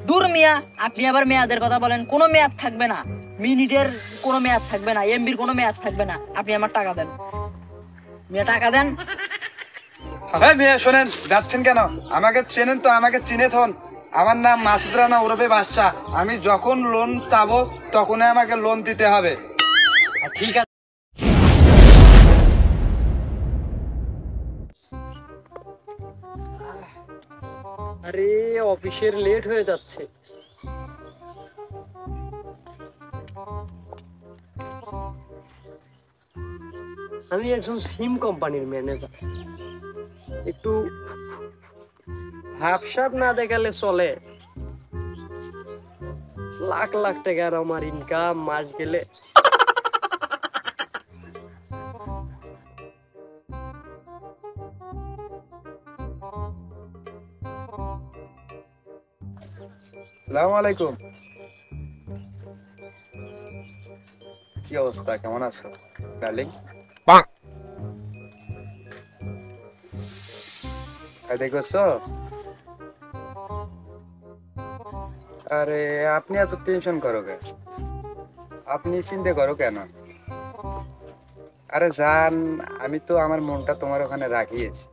দূর মিয়া, আপনি আবার মেয়াদের কথা বলেন। কোনো মেয়াদ থাকবে না, মিনিটের কোনো মেয়াদ থাকবে না, এমবির কোনো মেয়াদ থাকবে না। আপনি আমার টাকা দেন মিয়া, টাকা দেন। হ্যাঁ মিয়া শোনেন, যাচ্ছেন কেন? আমাকে চেনেন তো, আমাকে চিনে থন। আমার নাম মাসুদ রানা ওরফে বাদশা। আমি যখন লোন চাবো তখনই আমাকে লোন দিতে হবে। ঠিক আছে। আরে অফিসের লেট হয়ে যাচ্ছে। আমি একজন সিম কোম্পানির ম্যানেজার, একটু হাফসাপ না দেখালে চলে। লাখ লাখ টাকার আমার ইনকাম মাস গেলে। আসসালামু আলাইকুম। কি অবস্থা, কেমন আছো ডার্লিং? দেখছো? আরে আপনি এত টেনশন করো কেন? আপনি চিন্তা করো কেন? আরে জান, আমি তো আমার মনটা তোমার ওখানে রাখিয়েছি।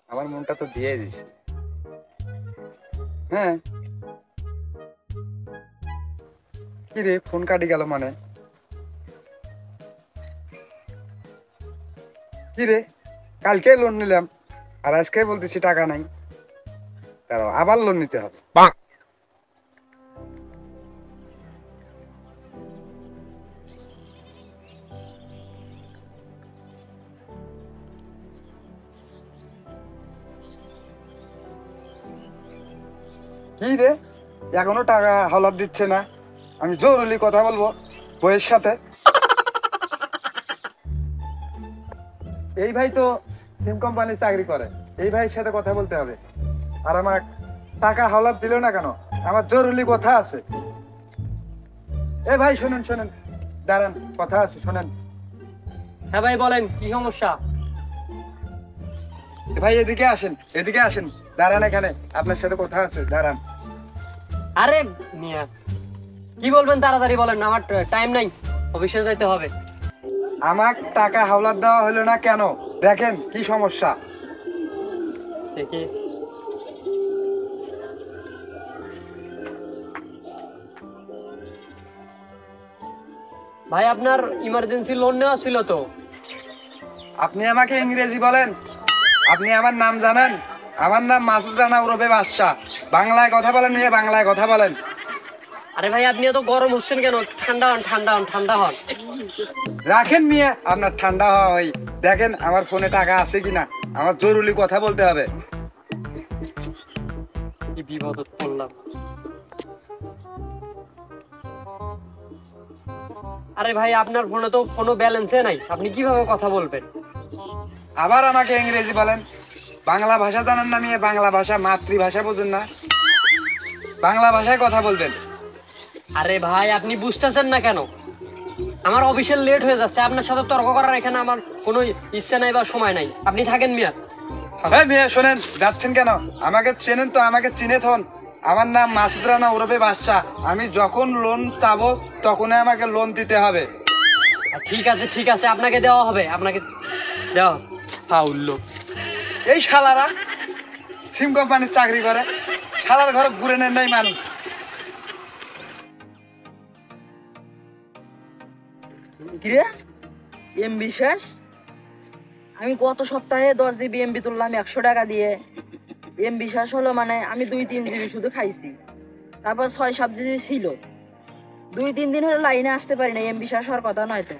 আমার মনটা তো দিয়ে দিছি। হ্যাঁ। কি রে, ফোন কাটি গেল মানে? কি রে, কালকে লোন নিলাম আর আজকে বলতেছি টাকা নাই। দাঁড়াও, আবার লোন নিতে হবে। কি রে, এখনো টাকা হাওলাত দিচ্ছে না? আমি জরুরি কথা বলবো বইয়ের সাথে। এই ভাই তো সিম কোম্পানির চাকরি করে, এই ভাইয়ের সাথে কথা বলতে হবে। আর আমার টাকা হাওলাত দিল না কেন? আমার জরুরি কথা আছে। এ ভাই শোনেন শোনেন, দাঁড়ান, কথা আছে শোনেন। হ্যাঁ ভাই বলেন, কি সমস্যা? এ ভাই এদিকে আসেন, এদিকে আসেন, দাঁড়ান এখানে, আপনার সাথে কথা আছে, দাঁড়ান। আরে মিয়া, কি বলবেন তাড়াতাড়ি বলেন, আমার টাইম নাই, অফিসে যাইতে হবে। আমার টাকা হাওলাত দেওয়া হলো না কেন? দেখেন কি সমস্যা। দেখি। ভাই আপনার ইমার্জেন্সি লোন নেওয়া ছিল তো? আপনি আমাকে ইংরেজি বলেন, আপনি আমার নাম জানেন? আমার নাম মাসুদ রানা ওরফে বাদশা। বাংলায় কথা বলেন মেয়ে, বাংলায় কথা বলেন। আরে ভাই আপনি এত গরম হচ্ছেন কেন? ঠান্ডা হন, ঠান্ডা হন, ঠান্ডা হন। রাখেন মেয়ে, আপনার ঠান্ডা হওয়া হয়। দেখেন আমার ফোনে টাকা আছে কিনা, আমার জরুরি কথা বলতে হবে। কি বিপদত পড়লাম। আরে ভাই আপনার ফোনে তো কোনো ব্যালেন্সে নাই, আপনি কিভাবে কথা বলবেন? আবার আমাকে ইংরেজি বলেন। বাংলা ভাষা জানেন না মেয়ে? বাংলা ভাষা, মাতৃভাষা বোঝেন না? বাংলা ভাষায় কথা বলবেন। আরে ভাই আপনি বুঝতেছেন না কেন? আমার অফিসের লেট হয়ে যাচ্ছে, আপনার সাথে তর্ক করার এখানে আমার কোনো ইচ্ছা নাই বা সময় নাই। আপনি থাকেন মিয়া। হ্যাঁ মেয়ে শোনেন, যাচ্ছেন কেন? আমাকে চেনেন তো, আমাকে চিনে থন। আমার নাম মাসুদ রানা ওরফে বাদশা। আমি যখন লোন চাবো তখনই আমাকে লোন দিতে হবে। ঠিক আছে ঠিক আছে, আপনাকে দেওয়া হবে, আপনাকে দেওয়া। ফাউল লোক। এই শালারা সিম কোম্পানির চাকরি করে, শালার ঘরে ঘুরে নেন নাই মানুষ। কিরে, এমবি শেষ? আমি গত সপ্তাহে 10 জিবি এমবি তুললাম 100 টাকা দিয়ে। এমবি শেষ হলো মানে আমি 2-3 জিবি শুধু খাইছি। তারপর 6-7 জিবি ছিল। 2-3 দিন হলো লাইনে আসতে পারি না, এমবি শেষ হওয়ার কথা নয় তো।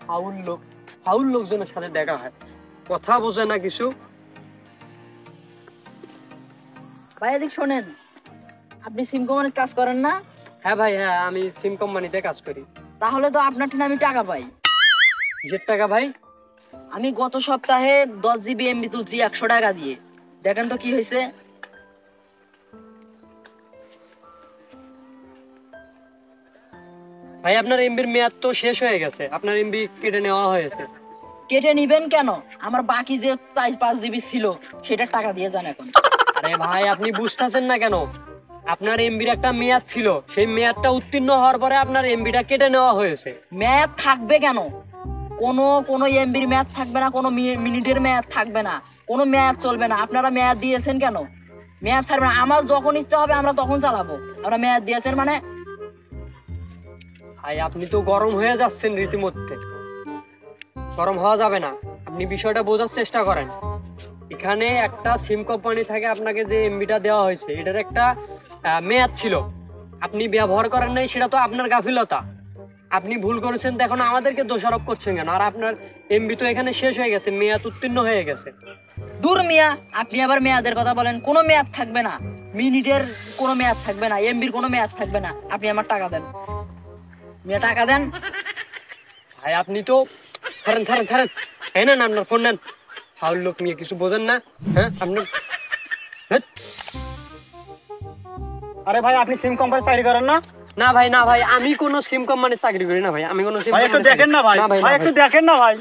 ফাউল লোক, ফাউল লোকজনের সাথে দেখা হয়, কথা বোঝে না কিছু। ভাই এদিক শোনেন, আপনি সিম কোম্পানির কাজ করেন না? হ্যাঁ ভাই, হ্যাঁ আমি সিম কোম্পানিতে কাজ করি। তাহলে তো আপনার থেকে আমি টাকা পাই। কিসের টাকা ভাই? আমি গত সপ্তাহে 10 জিবি এমবি তুলছি 100 টাকা দিয়ে। দেখেন তো কি হয়েছে। ভাই আপনার এমবির মেয়াদ তো শেষ হয়ে গেছে, আপনার এমবি কেটে নেওয়া হয়েছে। কেটে নিবেন কেন? আমার বাকি যে 4-5 জিবি ছিল সেটা টাকা দিয়ে যান এখন। আরে ভাই আপনি বুঝতেছেন না কেন? আপনার এমবির একটা মেয়াদ ছিল, সেই মেয়াদটা উত্তীর্ণ হওয়ার পরে আপনার এমবিটা কেটে নেওয়া হয়েছে। মেয়াদ থাকবে কেন? কোনো এমবির মেয়াদ থাকবে না, কোনো মিনিটের মেয়াদ থাকবে না, কোনো মেয়াদ চলবে না। আপনারা মেয়াদ দিয়েছেন কেন? মেয়াদ ছাড়বে না, আমার যখন ইচ্ছা হবে আমরা তখন চালাবো। আমরা মেয়াদ দিয়েছেন মানে? ভাই আপনি তো গরম হয়ে যাচ্ছেন রীতিমধ্যে। গরম হওয়া যাবে না, আপনি বিষয়টা বোঝার চেষ্টা করেন। এখানে একটা সিম কোম্পানি থেকে আপনাকে যে এমবিটা দেওয়া হয়েছে এটার একটা মেয়াদ ছিল, আপনি ব্যবহার করেন নাই, সেটা তো আপনার গাফিলতা। আপনি ভুল করেছেন, তো এখন আমাদেরকে দোষারোপ করছেন কেন? আর আপনার এমবি তো এখানে শেষ হয়ে গেছে, মেয়াদ উত্তীর্ণ হয়ে গেছে। দূর মিয়া, আপনি আবার মেয়াদের কথা বলেন। কোনো মেয়াদ থাকবে না, মিনিটের কোনো মেয়াদ থাকবে না, এমবির কোনো মেয়াদ থাকবে না। আপনি আমার টাকা দেন মিয়া, টাকা দেন। ভাই আপনি তো ছাড়েন ছাড়েন ছাড়েন, এই নেন আপনার ফোন নেন। ফাউল লোক নিয়ে কিছু বোঝেন না, হ্যাঁ আপনি। আরে ভাই আপনি সিম কোম্পানি চাকরি করেন না? না ভাই, না ভাই, আমি কোনো সিম কোম্পানির চাকরি করি না ভাই, আমি কোনো সিম ভাই একটু কোম্পানির দেখেন না ভাই, না ভাই, ভাই না একটু ভাই। দেখেন না ভাই।